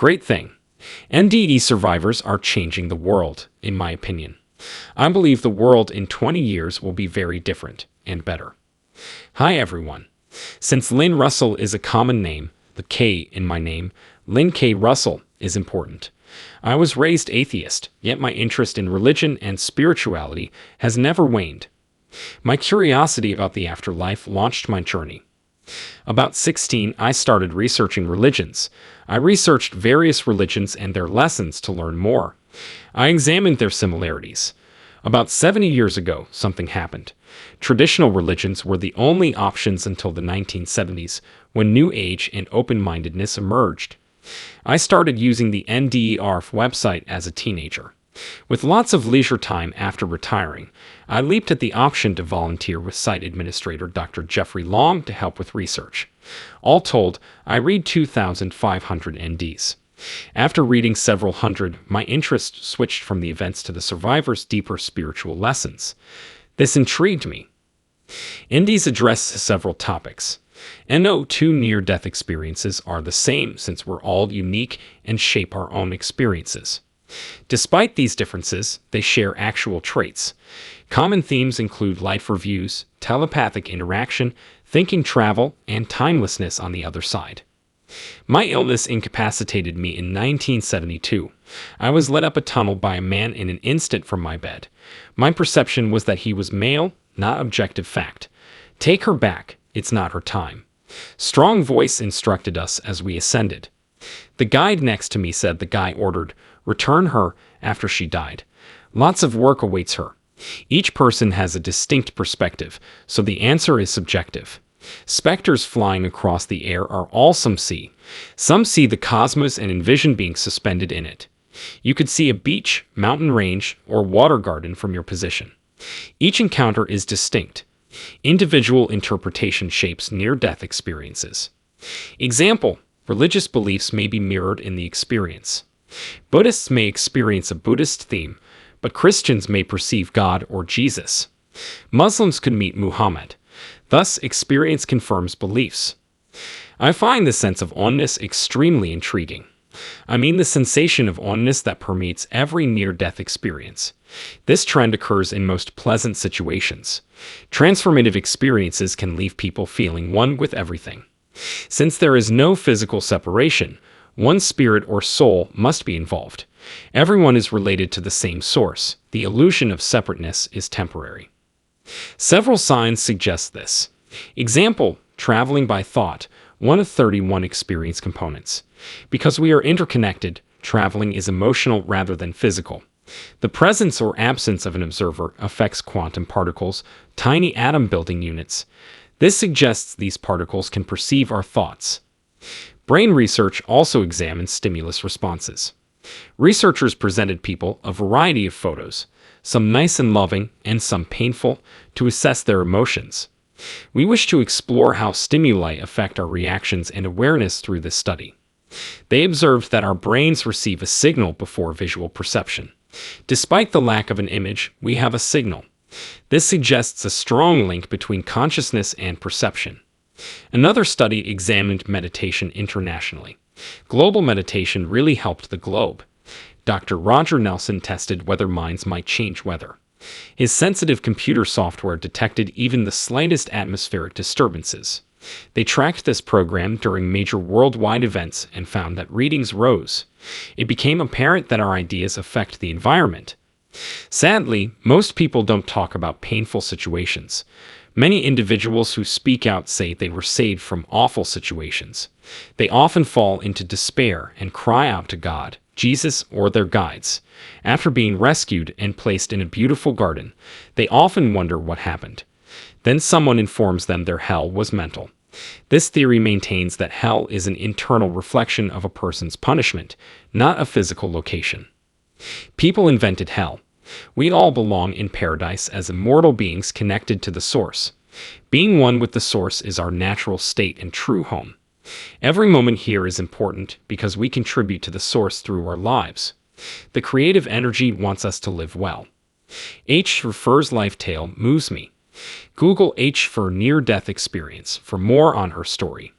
Great thing. NDE survivors are changing the world, in my opinion. I believe the world in 20 years will be very different and better. Hi everyone. Since Lynn Russell is a common name, the K in my name, Lynn K. Russell, is important. I was raised atheist, yet my interest in religion and spirituality has never waned. My curiosity about the afterlife launched my journey. About 16, I started researching religions. I researched various religions and their lessons to learn more. I examined their similarities. About 70 years ago, something happened. Traditional religions were the only options until the 1970s, when New Age and open-mindedness emerged. I started using the NDER website as a teenager. With lots of leisure time after retiring, I leaped at the option to volunteer with site administrator Dr. Jeffrey Long to help with research. All told, I read 2,500 NDs. After reading several hundred, my interest switched from the events to the survivors' deeper spiritual lessons. This intrigued me. NDs address several topics. No two near-death experiences are the same since we're all unique and shape our own experiences. Despite these differences, they share actual traits. Common themes include life reviews, telepathic interaction, thinking travel, and timelessness on the other side. My illness incapacitated me in 1972. I was led up a tunnel by a man in an instant from my bed. My perception was that he was male, not objective fact. Take her back, it's not her time. Strong voice instructed us as we ascended. The guide next to me said the guy ordered, return her after she died. Lots of work awaits her. Each person has a distinct perspective, so the answer is subjective. Specters flying across the air are all some see. Some see the cosmos and envision being suspended in it. You could see a beach, mountain range, or water garden from your position. Each encounter is distinct. Individual interpretation shapes near-death experiences. Example, religious beliefs may be mirrored in the experience. Buddhists may experience a Buddhist theme, but Christians may perceive God or Jesus. Muslims could meet Muhammad. Thus, experience confirms beliefs. I find the sense of oneness extremely intriguing. I mean the sensation of oneness that permeates every near-death experience. This trend occurs in most pleasant situations. Transformative experiences can leave people feeling one with everything. Since there is no physical separation, one spirit or soul must be involved. Everyone is related to the same source. The illusion of separateness is temporary. Several signs suggest this. Example, traveling by thought, one of 31 experience components. Because we are interconnected, traveling is emotional rather than physical. The presence or absence of an observer affects quantum particles, tiny atom building units. This suggests these particles can perceive our thoughts. Brain research also examines stimulus responses. Researchers presented people a variety of photos, some nice and loving and some painful, to assess their emotions. We wish to explore how stimuli affect our reactions and awareness through this study. They observed that our brains receive a signal before visual perception. Despite the lack of an image, we have a signal. This suggests a strong link between consciousness and perception. Another study examined meditation internationally. Global meditation really helped the globe. Dr. Roger Nelson tested whether minds might change weather. His sensitive computer software detected even the slightest atmospheric disturbances. They tracked this program during major worldwide events and found that readings rose. It became apparent that our ideas affect the environment. Sadly, most people don't talk about painful situations. Many individuals who speak out say they were saved from awful situations. They often fall into despair and cry out to God, Jesus, or their guides. After being rescued and placed in a beautiful garden, they often wonder what happened. Then someone informs them their hell was mental. This theory maintains that hell is an internal reflection of a person's punishment, not a physical location. People invented hell. We all belong in paradise as immortal beings connected to the source. Being one with the source is our natural state and true home. Every moment here is important because we contribute to the source through our lives. The creative energy wants us to live well. H for Fur's life tale moves me. Google H for near-death experience for more on her story.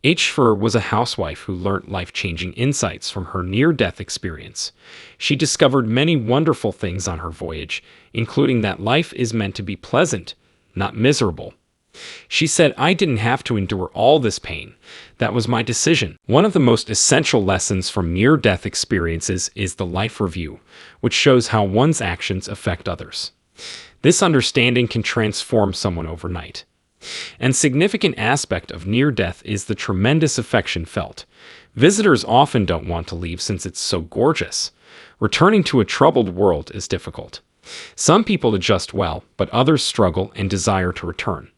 H. Fur was a housewife who learnt life-changing insights from her near-death experience. She discovered many wonderful things on her voyage, including that life is meant to be pleasant, not miserable. She said, "I didn't have to endure all this pain. That was my decision." One of the most essential lessons from near-death experiences is the life review, which shows how one's actions affect others. This understanding can transform someone overnight. An significant aspect of near-death is the tremendous affection felt. Visitors often don't want to leave since it's so gorgeous. Returning to a troubled world is difficult. Some people adjust well, but others struggle and desire to return.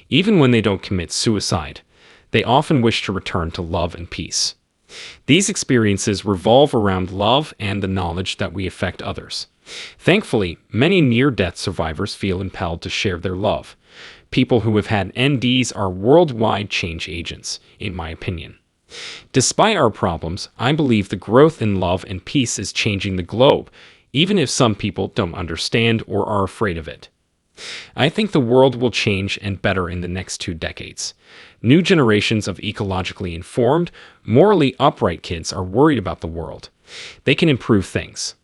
Even when they don't commit suicide, they often wish to return to love and peace. These experiences revolve around love and the knowledge that we affect others. Thankfully, many near-death survivors feel impelled to share their love. People who have had NDEs are worldwide change agents, in my opinion. Despite our problems, I believe the growth in love and peace is changing the globe, even if some people don't understand or are afraid of it. I think the world will change and better in the next 2 decades. New generations of ecologically informed, morally upright kids are worried about the world. They can improve things.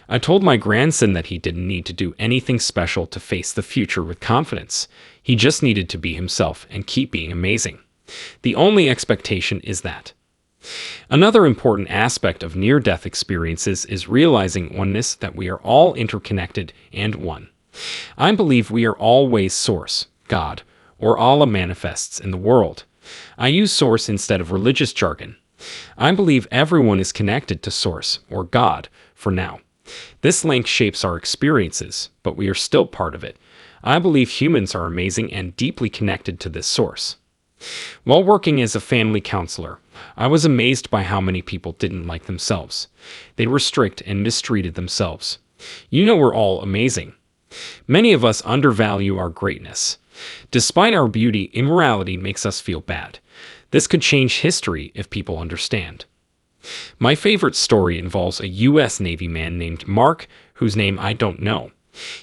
I told my grandson that he didn't need to do anything special to face the future with confidence. He just needed to be himself and keep being amazing. The only expectation is that. Another important aspect of near-death experiences is realizing oneness, that we are all interconnected and one. I believe we are always Source, God, or Allah manifests in the world. I use Source instead of religious jargon. I believe everyone is connected to Source, or God, for now. This link shapes our experiences, but we are still part of it. I believe humans are amazing and deeply connected to this source. While working as a family counselor, I was amazed by how many people didn't like themselves. They were strict and mistreated themselves. You know, we're all amazing. Many of us undervalue our greatness. Despite our beauty, immorality makes us feel bad. This could change history if people understand. My favorite story involves a U.S. Navy man named Mark, whose name I don't know.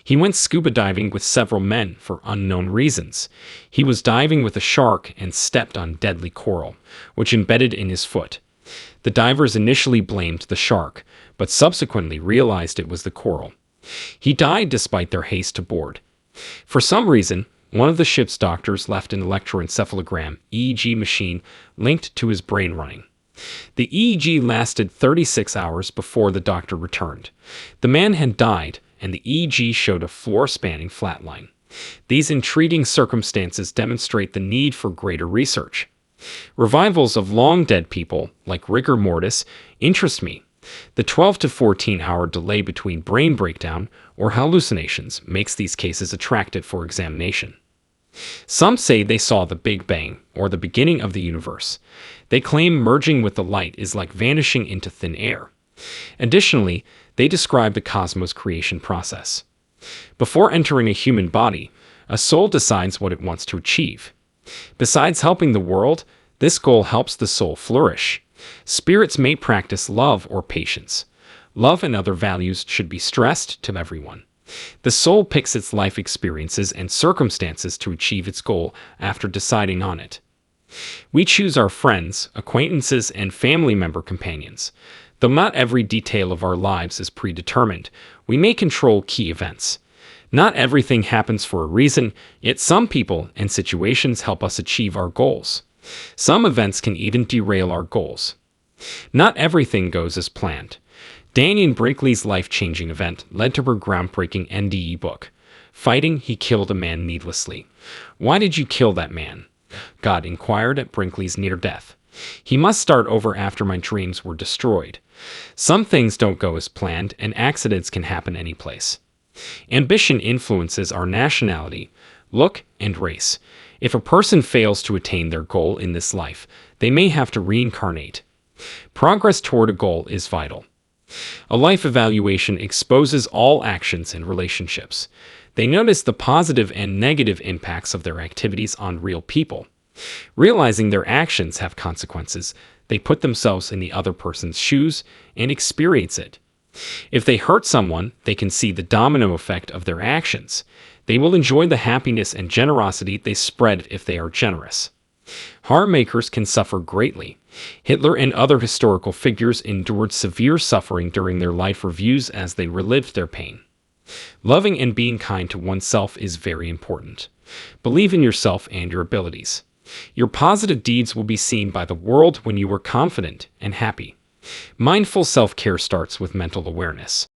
He went scuba diving with several men for unknown reasons. He was diving with a shark and stepped on deadly coral, which embedded in his foot. The divers initially blamed the shark, but subsequently realized it was the coral. He died despite their haste to board. For some reason, one of the ship's doctors left an electroencephalogram (EEG) machine linked to his brain running. The EEG lasted 36 hours before the doctor returned. The man had died, and the EEG showed a floor-spanning flatline. These intriguing circumstances demonstrate the need for greater research. Revivals of long-dead people, like rigor mortis, interest me. The 12 to 14-hour delay between brain breakdown or hallucinations makes these cases attractive for examination. Some say they saw the Big Bang, or the beginning of the universe. They claim merging with the light is like vanishing into thin air. Additionally, they describe the cosmos creation process. Before entering a human body, a soul decides what it wants to achieve. Besides helping the world, this goal helps the soul flourish. Spirits may practice love or patience. Love and other values should be stressed to everyone. The soul picks its life experiences and circumstances to achieve its goal after deciding on it. We choose our friends, acquaintances, and family member companions. Though not every detail of our lives is predetermined, we may control key events. Not everything happens for a reason, yet some people and situations help us achieve our goals. Some events can even derail our goals. Not everything goes as planned. Danielle Brinkley's life-changing event led to her groundbreaking NDE book. Fighting, he killed a man needlessly. Why did you kill that man? God inquired at Brinkley's near death. He must start over after my dreams were destroyed. Some things don't go as planned, and accidents can happen any place. Ambition influences our nationality, look, and race. If a person fails to attain their goal in this life, they may have to reincarnate. Progress toward a goal is vital. A life evaluation exposes all actions and relationships. They notice the positive and negative impacts of their activities on real people. Realizing their actions have consequences, they put themselves in the other person's shoes and experience it. If they hurt someone, they can see the domino effect of their actions. They will enjoy the happiness and generosity they spread if they are generous. Harm makers can suffer greatly. Hitler and other historical figures endured severe suffering during their life reviews as they relived their pain. Loving and being kind to oneself is very important. Believe in yourself and your abilities. Your positive deeds will be seen by the world when you are confident and happy. Mindful self-care starts with mental awareness.